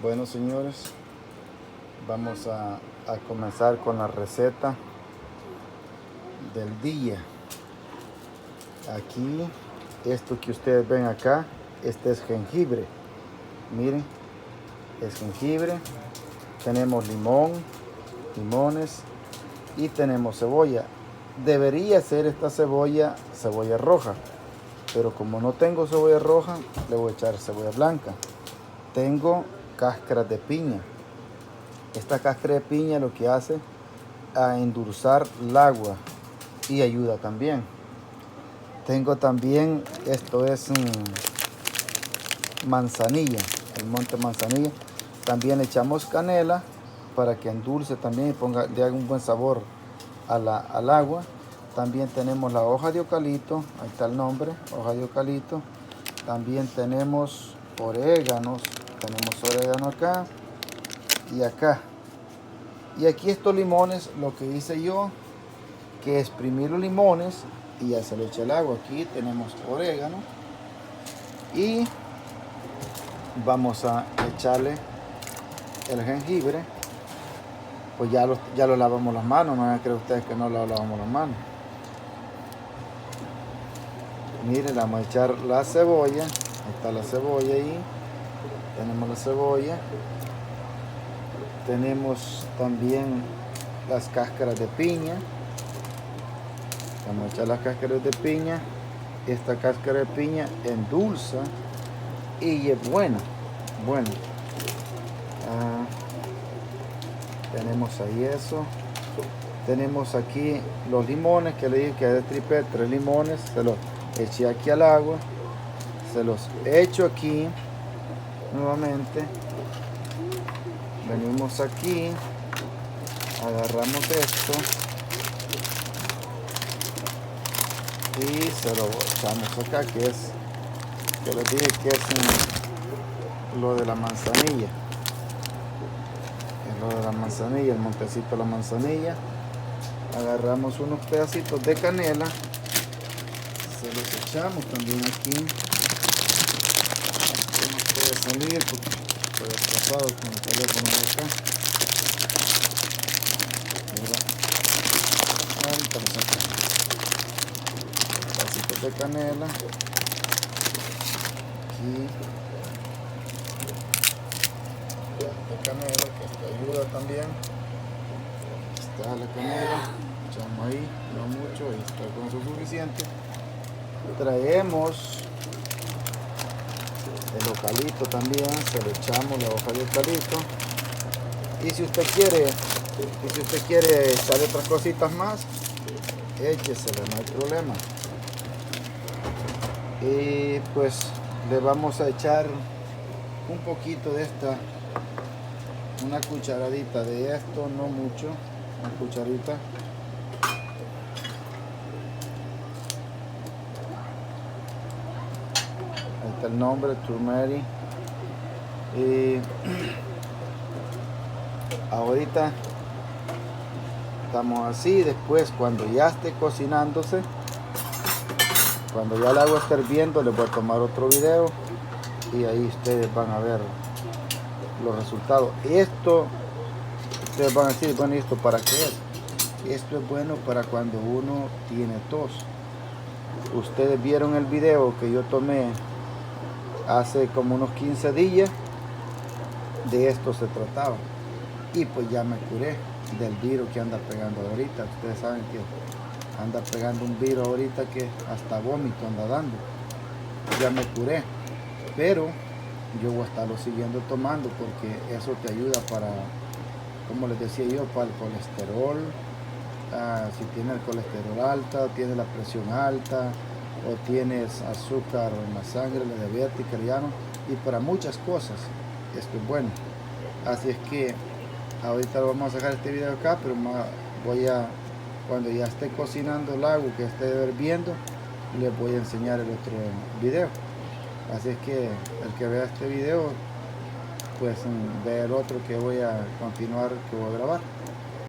Bueno, señores, vamos a comenzar con la receta del día. Aquí, esto que ustedes ven acá, este es jengibre. Miren, es jengibre. Tenemos limones y tenemos cebolla. Debería ser esta cebolla roja, pero como no tengo cebolla roja, le voy a echar cebolla blanca. Tengo cáscara de piña. Esta cáscara de piña lo que hace a endulzar el agua y ayuda también. Tengo también, esto es manzanilla, el monte manzanilla. También le echamos canela para que endulce también y le haga un buen sabor al agua. También tenemos la hoja de eucalipto, ahí está el nombre, hoja de eucalipto. También tenemos orégano acá y acá. Y aquí estos limones, lo que hice yo, que exprimir los limones y ya se le echa el agua. Aquí tenemos orégano y vamos a echarle el jengibre. Pues ya lo lavamos las manos, no creen ustedes que no lo lavamos las manos. Miren, vamos a echar la cebolla. Ahí está la cebolla ahí. Tenemos la cebolla. Tenemos también las cáscaras de piña. Vamos a echar las cáscaras de piña. Esta cáscara de piña endulza y es buena. Tenemos ahí eso. Tenemos aquí los limones que le dije que destripé, 3 limones. Se los eché aquí al agua. Se los echo aquí nuevamente. Venimos aquí, agarramos esto y se lo echamos acá, que les dije que es lo de la manzanilla. Es lo de la manzanilla, el montecito de la manzanilla. Agarramos unos pedacitos de canela, se los echamos también aquí. No puede salir porque estoy atrasado con el teléfono de acá. Pedacitos de canela. Aquí. De canela, que esto ayuda también. Está la canela. Echamos ahí, no mucho, y está con eso suficiente. Traemos el eucalipto también, se lo echamos la hoja de eucalipto. Y si usted quiere echarle otras cositas más, échesela, no hay problema. Y pues le vamos a echar un poquito de esta, una cucharadita de esto, no mucho, una cucharita. Ahí está el nombre, turmeric. Y ahorita estamos así. Después, cuando ya esté cocinándose, cuando ya el agua esté hirviendo, les voy a tomar otro video y ahí ustedes van a ver los resultados. Esto, ustedes van a decir, bueno, ¿esto para qué es? Esto es bueno para cuando uno tiene tos. Ustedes vieron el video que yo tomé hace como unos 15 días. De esto se trataba. Y pues ya me curé del virus que anda pegando ahorita. Ustedes saben que anda pegando un virus ahorita que hasta vómito anda dando. Ya me curé. Pero yo voy a estarlo siguiendo tomando porque eso te ayuda para, como les decía yo, para el colesterol. Si tienes el colesterol alta, tienes la presión alta o tienes azúcar en la sangre, la diabética, y para muchas cosas esto es bueno. Así es que ahorita lo vamos a sacar este video acá, pero cuando ya esté cocinando el agua, que esté hirviendo, les voy a enseñar el otro video. Así es que el que vea este video, pues ve el otro que voy a continuar, que voy a grabar.